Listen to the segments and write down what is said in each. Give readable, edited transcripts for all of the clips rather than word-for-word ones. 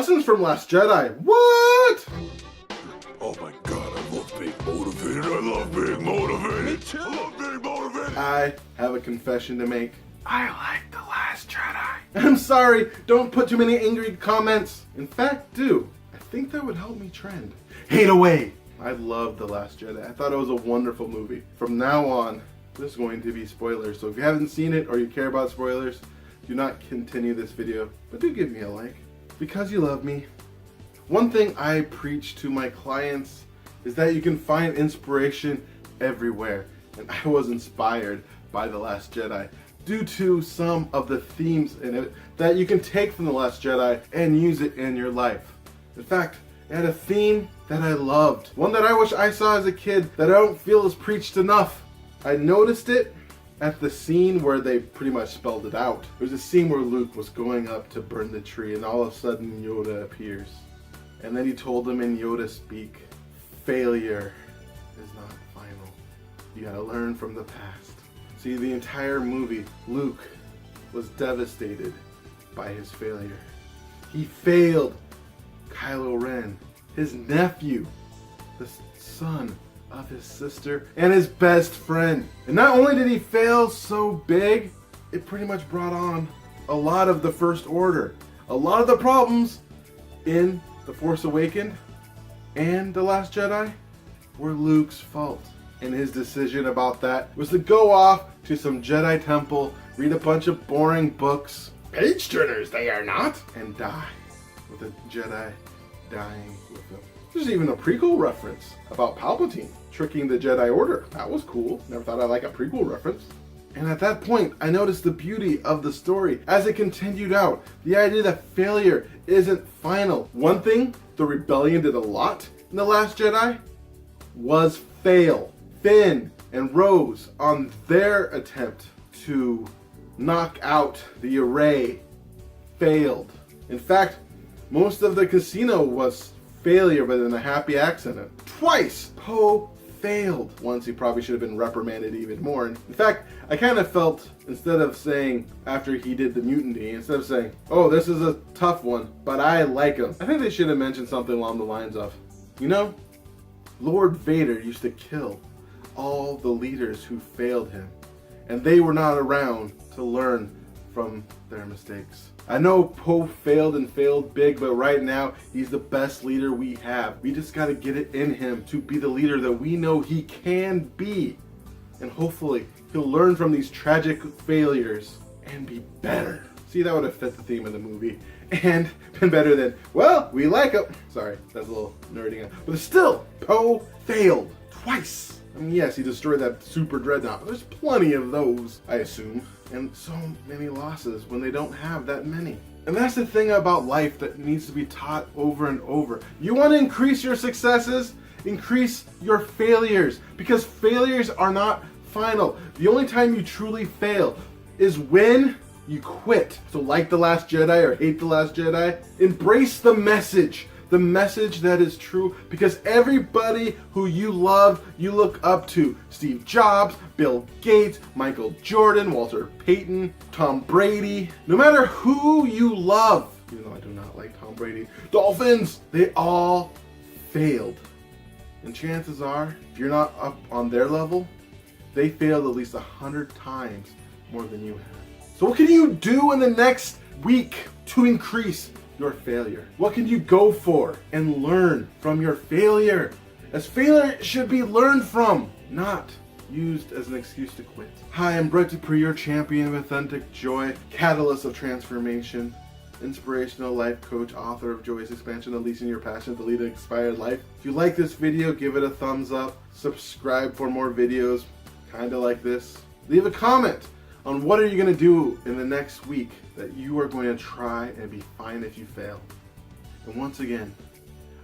lessons from Last Jedi. What? Oh my god, I love being motivated. I love being motivated. Me too. I love being motivated. I have a confession to make. I like The Last Jedi. I'm sorry, don't put too many angry comments. In fact, do. I think that would help me trend. Hate away. I love The Last Jedi. I thought it was a wonderful movie. From now on, there's going to be spoilers. So if you haven't seen it or you care about spoilers, do not continue this video. But do give me a like. Because you love me. One thing I preach to my clients is that you can find inspiration everywhere. And I was inspired by The Last Jedi due to some of the themes in it that you can take from The Last Jedi and use it in your life. In fact, it had a theme that I loved. One that I wish I saw as a kid that I don't feel is preached enough. I noticed it at the scene where they pretty much spelled it out. There was a scene where Luke was going up to burn the tree and all of a sudden Yoda appears. And then he told them in Yoda speak, failure is not final. You gotta learn from the past. See, the entire movie, Luke was devastated by his failure. He failed Kylo Ren, his nephew, the son of his sister, and his best friend. And not only did he fail so big, it pretty much brought on a lot of the First Order. A lot of the problems in The Force Awakens and The Last Jedi were Luke's fault. And his decision about that was to go off to some Jedi temple, read a bunch of boring books, page turners they are not, and die with a Jedi dying with him. There's even a prequel reference about Palpatine tricking the Jedi Order. That was cool. Never thought I'd like a prequel reference. And at that point, I noticed the beauty of the story as it continued out. The idea that failure isn't final. One thing the rebellion did a lot in The Last Jedi was fail. Finn and Rose, on their attempt to knock out the array, failed. In fact, most of the casino was failure, but in a happy accident. Twice, Poe failed. Once he probably should have been reprimanded even more. In fact, I kind of felt, instead of saying, after he did the mutiny, instead of saying, oh, this is a tough one, but I like him, I think they should have mentioned something along the lines of, you know, Lord Vader used to kill all the leaders who failed him, and they were not around to learn from their mistakes. I know Poe failed and failed big, but right now he's the best leader we have. We just got to get it in him to be the leader that we know he can be, and hopefully he'll learn from these tragic failures and be better. See, that would have fit the theme of the movie and been better than, well, we like him. Sorry, that's a little nerding out, but still, Poe failed twice. I mean, yes, he destroyed that super dreadnought, but there's plenty of those, I assume, and so many losses when they don't have that many. And that's the thing about life that needs to be taught over and over. You want to increase your successes? Increase your failures, because failures are not final. The only time you truly fail is when you quit. So like The Last Jedi or hate The Last Jedi, embrace the message that is true, because everybody who you love, you look up to. Steve Jobs, Bill Gates, Michael Jordan, Walter Payton, Tom Brady. No matter who you love, even though I do not like Tom Brady, Dolphins, they all failed. And chances are, if you're not up on their level, they failed at least 100 times more than you have. So what can you do in the next week to increase your failure? What can you go for and learn from your failure? As failure should be learned from, not used as an excuse to quit. Hi, I'm Brett Dupree, your champion of authentic joy, catalyst of transformation, inspirational life coach, author of Joyous Expansion, Unleashing Your Passion to Lead an Inspired Life. If you like this video, give it a thumbs up, subscribe for more videos kinda like this. Leave a comment on what are you going to do in the next week that you are going to try and be fine if you fail. And once again,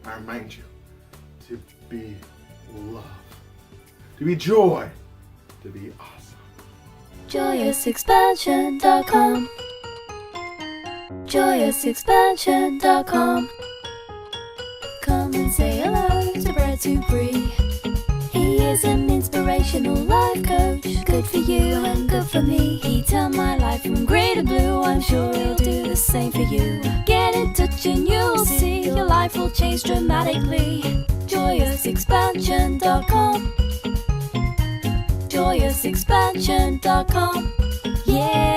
I remind you to be love, to be joy, to be awesome. JoyousExpansion.com JoyousExpansion.com Come and say hello to Brett Dupree. He is an inspiration. inspirational life coach. Good for you and good for me. He turned my life from grey to blue. I'm sure he'll do the same for you. Get in touch and you'll see your life will change dramatically. JoyousExpansion.com. JoyousExpansion.com. Yeah.